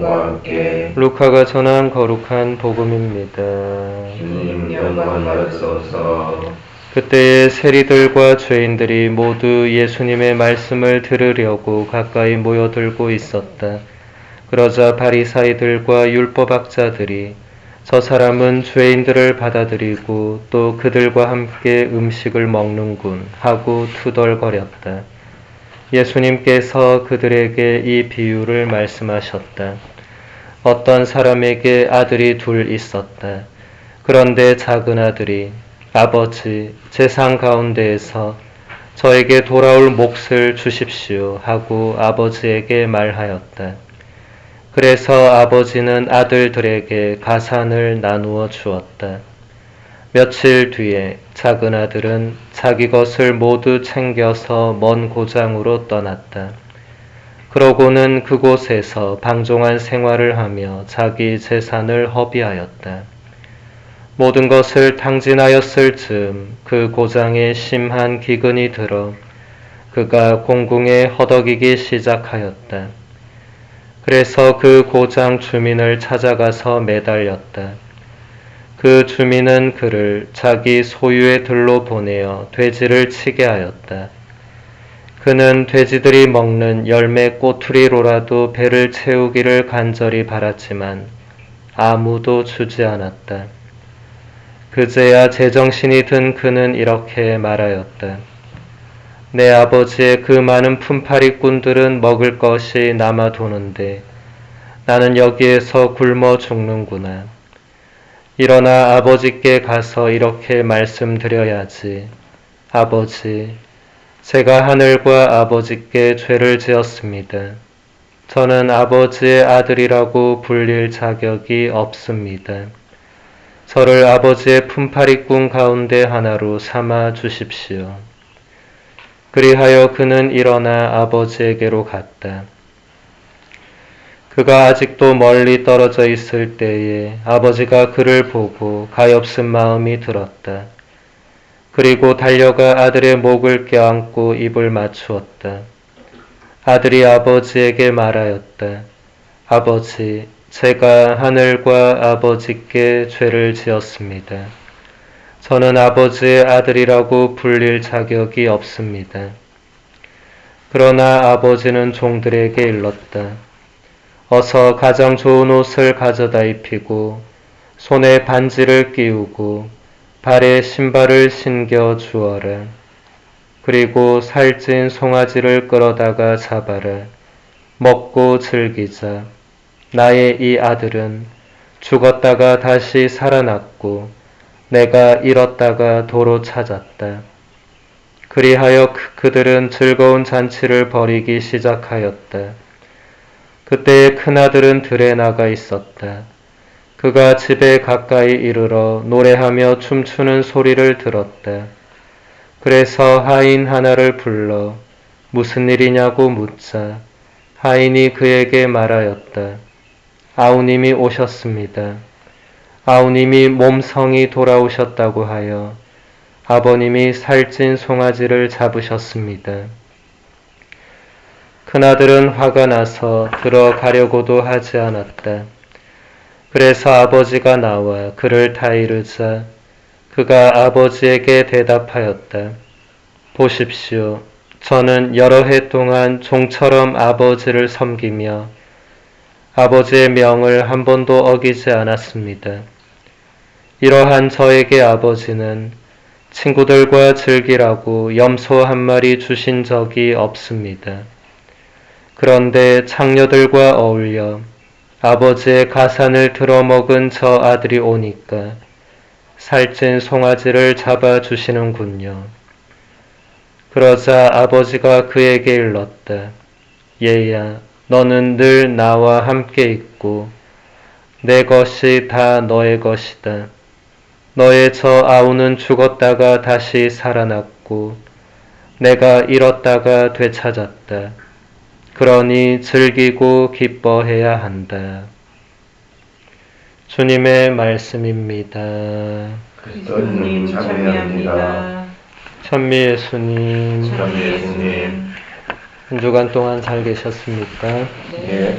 영과 함께 루카가 전한 거룩한 복음입니다. 주님 영광 받으소서. 그때에 세리들과 죄인들이 모두 예수님의 말씀을 들으려고 가까이 모여들고 있었다. 그러자 바리사이들과 율법학자들이 저 사람은 죄인들을 받아들이고 또 그들과 함께 음식을 먹는군 하고 투덜거렸다. 예수님께서 그들에게 이 비유를 말씀하셨다. 어떤 사람에게 아들이 둘 있었다. 그런데 작은 아들이 아버지, 세상 가운데에서 저에게 돌아올 몫을 주십시오 하고 아버지에게 말하였다. 그래서 아버지는 아들들에게 가산을 나누어 주었다. 며칠 뒤에 작은 아들은 자기 것을 모두 챙겨서 먼 고장으로 떠났다. 그러고는 그곳에서 방종한 생활을 하며 자기 재산을 허비하였다. 모든 것을 탕진하였을 즈음 그 고장에 심한 기근이 들어 그가 공궁에 허덕이기 시작하였다. 그래서 그 고장 주민을 찾아가서 매달렸다. 그 주민은 그를 자기 소유의 들로 보내어 돼지를 치게 하였다. 그는 돼지들이 먹는 열매 꼬투리로라도 배를 채우기를 간절히 바랐지만 아무도 주지 않았다. 그제야 제정신이 든 그는 이렇게 말하였다. 내 아버지의 그 많은 품팔이꾼들은 먹을 것이 남아도는데 나는 여기에서 굶어 죽는구나. 일어나 아버지께 가서 이렇게 말씀드려야지. 아버지, 제가 하늘과 아버지께 죄를 지었습니다. 저는 아버지의 아들이라고 불릴 자격이 없습니다. 저를 아버지의 품팔이꾼 가운데 하나로 삼아 주십시오. 그리하여 그는 일어나 아버지에게로 갔다. 그가 아직도 멀리 떨어져 있을 때에 아버지가 그를 보고 가엾은 마음이 들었다. 그리고 달려가 아들의 목을 껴안고 입을 맞추었다. 아들이 아버지에게 말하였다. 아버지, 제가 하늘과 아버지께 죄를 지었습니다. 저는 아버지의 아들이라고 불릴 자격이 없습니다. 그러나 아버지는 종들에게 일렀다. 어서 가장 좋은 옷을 가져다 입히고 손에 반지를 끼우고 발에 신발을 신겨 주어라. 그리고 살찐 송아지를 끌어다가 잡아라. 먹고 즐기자. 나의 이 아들은 죽었다가 다시 살아났고 내가 잃었다가 도로 찾았다. 그리하여 그들은 즐거운 잔치를 벌이기 시작하였다. 그때의 큰아들은 들에 나가 있었다. 그가 집에 가까이 이르러 노래하며 춤추는 소리를 들었다. 그래서 하인 하나를 불러 무슨 일이냐고 묻자 하인이 그에게 말하였다. 아우님이 오셨습니다. 아우님이 몸성이 돌아오셨다고 하여 아버님이 살찐 송아지를 잡으셨습니다. 큰아들은 화가 나서 들어가려고도 하지 않았다. 그래서 아버지가 나와 그를 타이르자 그가 아버지에게 대답하였다. 보십시오. 저는 여러 해 동안 종처럼 아버지를 섬기며 아버지의 명을 한 번도 어기지 않았습니다. 이러한 저에게 아버지는 친구들과 즐기라고 염소 한 마리 주신 적이 없습니다. 그런데 창녀들과 어울려 아버지의 가산을 들어먹은 저 아들이 오니까 살찐 송아지를 잡아주시는군요. 그러자 아버지가 그에게 일렀다. 얘야, 너는 늘 나와 함께 있고 내 것이 다 너의 것이다. 너의 저 아우는 죽었다가 다시 살아났고 내가 잃었다가 되찾았다. 그러니 즐기고 기뻐해야 한다. 주님의 말씀입니다. 그리스도님 참여합니다. 천미 예수님, 참여 예수님. 한 주간 동안 잘 계셨습니까? 예.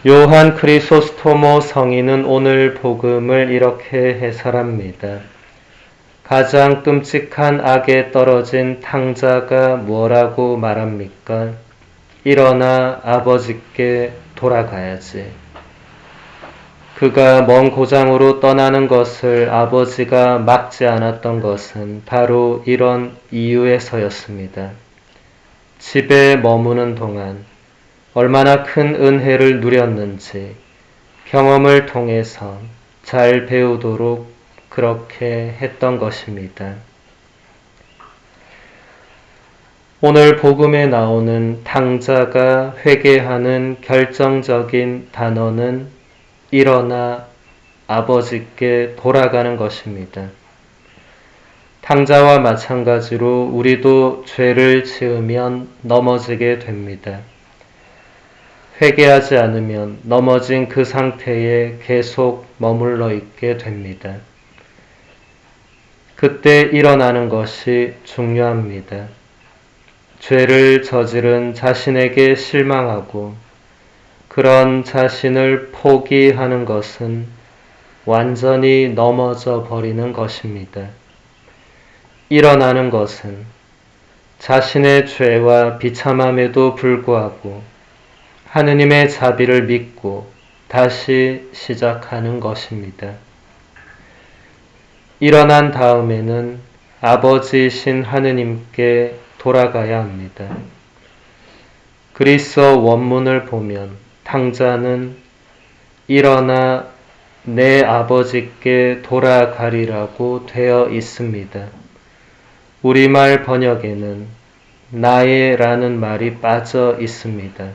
요한 크리소스토모 성인은 오늘 복음을 이렇게 해설합니다. 가장 끔찍한 악에 떨어진 탕자가 뭐라고 말합니까? 일어나 아버지께 돌아가야지. 그가 먼 고장으로 떠나는 것을 아버지가 막지 않았던 것은 바로 이런 이유에서였습니다. 집에 머무는 동안 얼마나 큰 은혜를 누렸는지 경험을 통해서 잘 배우도록 그렇게 했던 것입니다. 오늘 복음에 나오는 탕자가 회개하는 결정적인 단어는 일어나 아버지께 돌아가는 것입니다. 탕자와 마찬가지로 우리도 죄를 지으면 넘어지게 됩니다. 회개하지 않으면 넘어진 그 상태에 계속 머물러 있게 됩니다. 그때 일어나는 것이 중요합니다. 죄를 저지른 자신에게 실망하고 그런 자신을 포기하는 것은 완전히 넘어져 버리는 것입니다. 일어나는 것은 자신의 죄와 비참함에도 불구하고 하느님의 자비를 믿고 다시 시작하는 것입니다. 일어난 다음에는 아버지이신 하느님께 돌아가야 합니다. 그리스어 원문을 보면 탕자는 일어나 내 아버지께 돌아가리라고 되어 있습니다. 우리말 번역에는 나의 라는 말이 빠져 있습니다.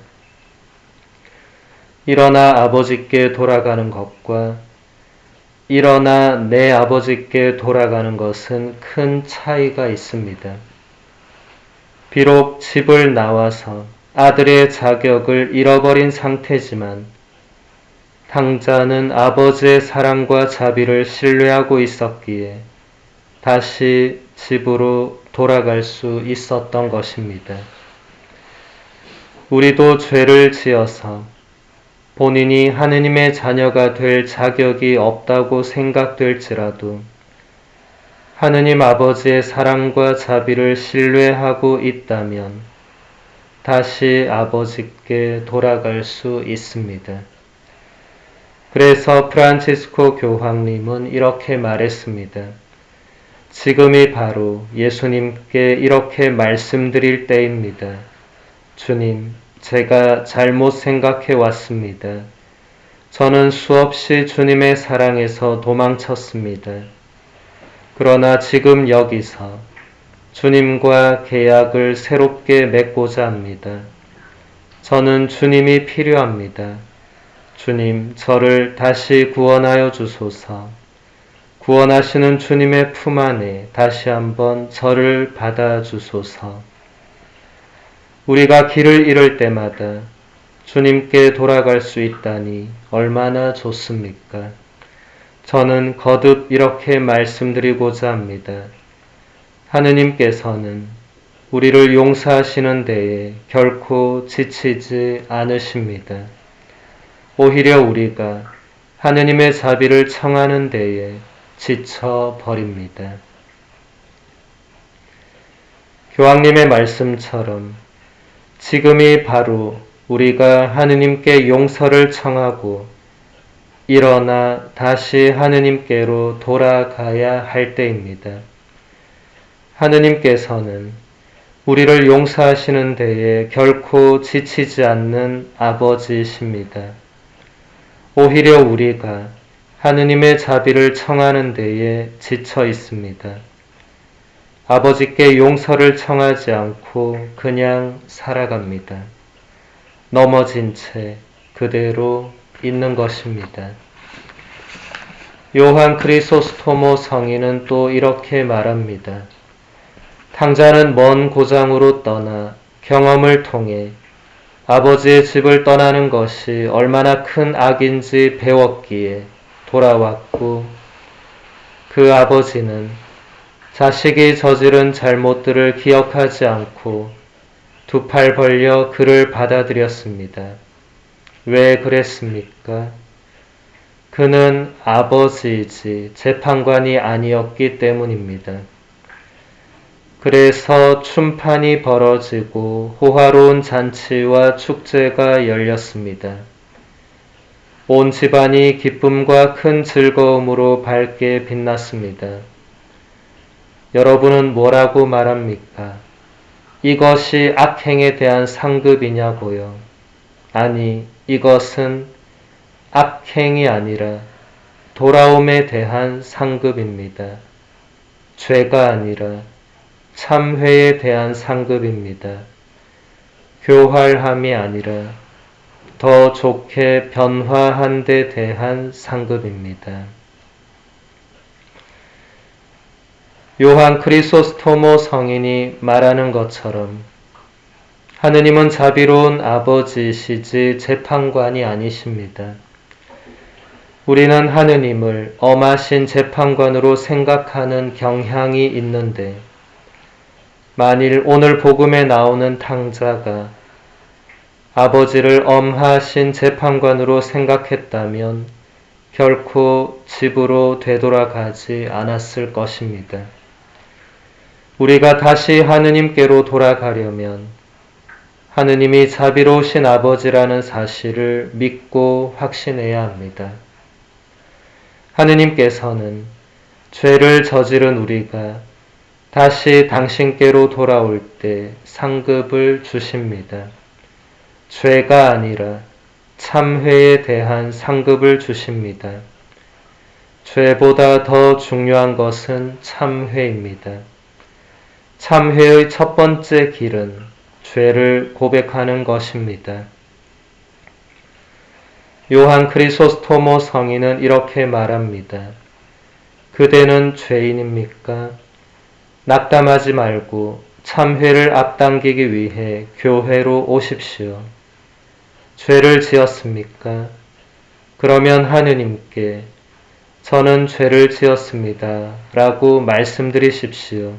일어나 아버지께 돌아가는 것과 일어나 내 아버지께 돌아가는 것은 큰 차이가 있습니다. 비록 집을 나와서 아들의 자격을 잃어버린 상태지만 탕자는 아버지의 사랑과 자비를 신뢰하고 있었기에 다시 집으로 돌아갈 수 있었던 것입니다. 우리도 죄를 지어서 본인이 하느님의 자녀가 될 자격이 없다고 생각될지라도 하느님 아버지의 사랑과 자비를 신뢰하고 있다면 다시 아버지께 돌아갈 수 있습니다. 그래서 프란치스코 교황님은 이렇게 말했습니다. 지금이 바로 예수님께 이렇게 말씀드릴 때입니다. 주님, 제가 잘못 생각해 왔습니다. 저는 수없이 주님의 사랑에서 도망쳤습니다. 그러나 지금 여기서 주님과 계약을 새롭게 맺고자 합니다. 저는 주님이 필요합니다. 주님, 저를 다시 구원하여 주소서. 구원하시는 주님의 품 안에 다시 한번 저를 받아주소서. 우리가 길을 잃을 때마다 주님께 돌아갈 수 있다니 얼마나 좋습니까? 저는 거듭 이렇게 말씀드리고자 합니다. 하느님께서는 우리를 용서하시는 데에 결코 지치지 않으십니다. 오히려 우리가 하느님의 자비를 청하는 데에 지쳐버립니다. 교황님의 말씀처럼 지금이 바로 우리가 하느님께 용서를 청하고 일어나 다시 하느님께로 돌아가야 할 때입니다. 하느님께서는 우리를 용서하시는 데에 결코 지치지 않는 아버지이십니다. 오히려 우리가 하느님의 자비를 청하는 데에 지쳐 있습니다. 아버지께 용서를 청하지 않고 그냥 살아갑니다. 넘어진 채 그대로 있는 것입니다. 요한 크리소스토모 성인은 또 이렇게 말합니다. 탕자는 먼 고장으로 떠나 경험을 통해 아버지의 집을 떠나는 것이 얼마나 큰 악인지 배웠기에 돌아왔고 그 아버지는 자식이 저지른 잘못들을 기억하지 않고 두 팔 벌려 그를 받아들였습니다. 왜 그랬습니까? 그는 아버지이지 재판관이 아니었기 때문입니다. 그래서 춤판이 벌어지고 호화로운 잔치와 축제가 열렸습니다. 온 집안이 기쁨과 큰 즐거움으로 밝게 빛났습니다. 여러분은 뭐라고 말합니까? 이것이 악행에 대한 상급이냐고요? 아니, 이것은 악행이 아니라 돌아옴에 대한 상급입니다. 죄가 아니라 참회에 대한 상급입니다. 교활함이 아니라 더 좋게 변화한 데 대한 상급입니다. 요한 크리소스토모 성인이 말하는 것처럼 하느님은 자비로운 아버지시지 재판관이 아니십니다. 우리는 하느님을 엄하신 재판관으로 생각하는 경향이 있는데 만일 오늘 복음에 나오는 탕자가 아버지를 엄하신 재판관으로 생각했다면 결코 집으로 되돌아가지 않았을 것입니다. 우리가 다시 하느님께로 돌아가려면 하느님이 자비로우신 아버지라는 사실을 믿고 확신해야 합니다. 하느님께서는 죄를 저지른 우리가 다시 당신께로 돌아올 때 상급을 주십니다. 죄가 아니라 참회에 대한 상급을 주십니다. 죄보다 더 중요한 것은 참회입니다. 참회의 첫 번째 길은 죄를 고백하는 것입니다. 요한 크리소스토모 성인은 이렇게 말합니다. 그대는 죄인입니까? 낙담하지 말고 참회를 앞당기기 위해 교회로 오십시오. 죄를 지었습니까? 그러면 하느님께 저는 죄를 지었습니다. 라고 말씀드리십시오.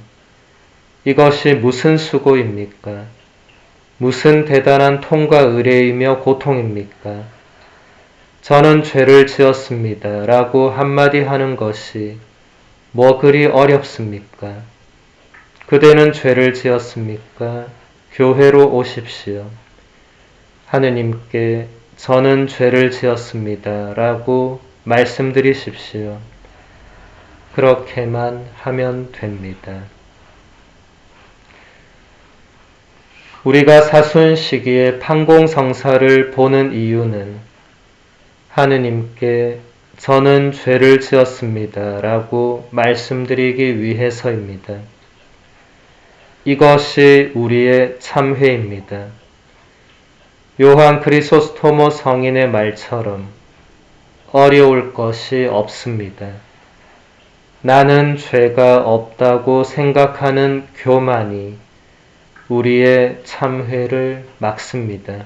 이것이 무슨 수고입니까? 무슨 대단한 통과 의례이며 고통입니까? 저는 죄를 지었습니다. 라고 한마디 하는 것이 뭐 그리 어렵습니까? 그대는 죄를 지었습니까? 교회로 오십시오. 하느님께 저는 죄를 지었습니다. 라고 말씀드리십시오. 그렇게만 하면 됩니다. 우리가 사순 시기에 판공성사를 보는 이유는 하느님께 저는 죄를 지었습니다. 라고 말씀드리기 위해서입니다. 이것이 우리의 참회입니다. 요한 크리소스토모 성인의 말처럼 어려울 것이 없습니다. 나는 죄가 없다고 생각하는 교만이 우리의 참회를 막습니다.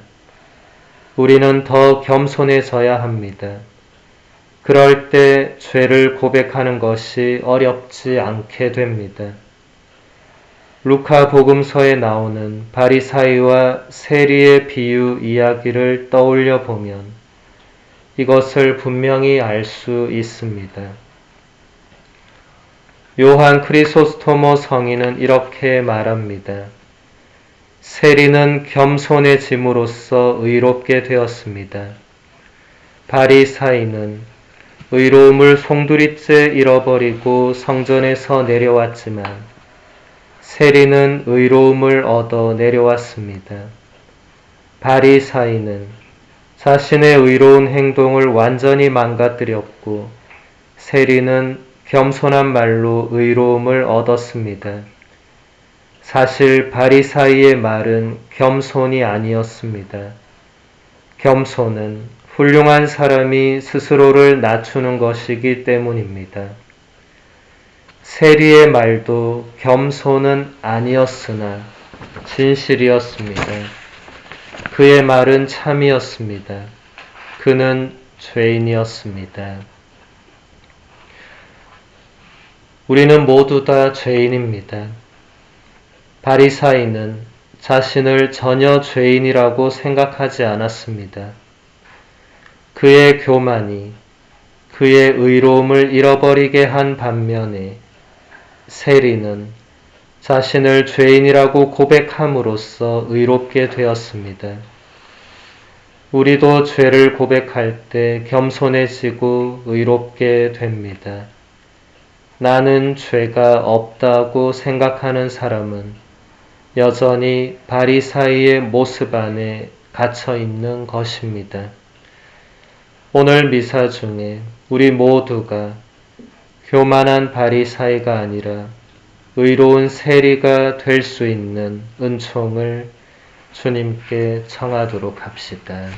우리는 더 겸손해져야 합니다. 그럴 때 죄를 고백하는 것이 어렵지 않게 됩니다. 루카 복음서에 나오는 바리사이와 세리의 비유 이야기를 떠올려 보면 이것을 분명히 알 수 있습니다. 요한 크리소스토모 성인은 이렇게 말합니다. 세리는 겸손해짐으로써 의롭게 되었습니다. 바리사이는 의로움을 송두리째 잃어버리고 성전에서 내려왔지만 세리는 의로움을 얻어 내려왔습니다. 바리사이는 자신의 의로운 행동을 완전히 망가뜨렸고 세리는 겸손한 말로 의로움을 얻었습니다. 사실 바리사이의 말은 겸손이 아니었습니다. 겸손은 훌륭한 사람이 스스로를 낮추는 것이기 때문입니다. 세리의 말도 겸손은 아니었으나 진실이었습니다. 그의 말은 참이었습니다. 그는 죄인이었습니다. 우리는 모두 다 죄인입니다. 바리사이는 자신을 전혀 죄인이라고 생각하지 않았습니다. 그의 교만이 그의 의로움을 잃어버리게 한 반면에 세리는 자신을 죄인이라고 고백함으로써 의롭게 되었습니다. 우리도 죄를 고백할 때 겸손해지고 의롭게 됩니다. 나는 죄가 없다고 생각하는 사람은 여전히 바리사이의 모습 안에 갇혀 있는 것입니다. 오늘 미사 중에 우리 모두가 교만한 바리사이가 아니라 의로운 세리가 될 수 있는 은총을 주님께 청하도록 합시다.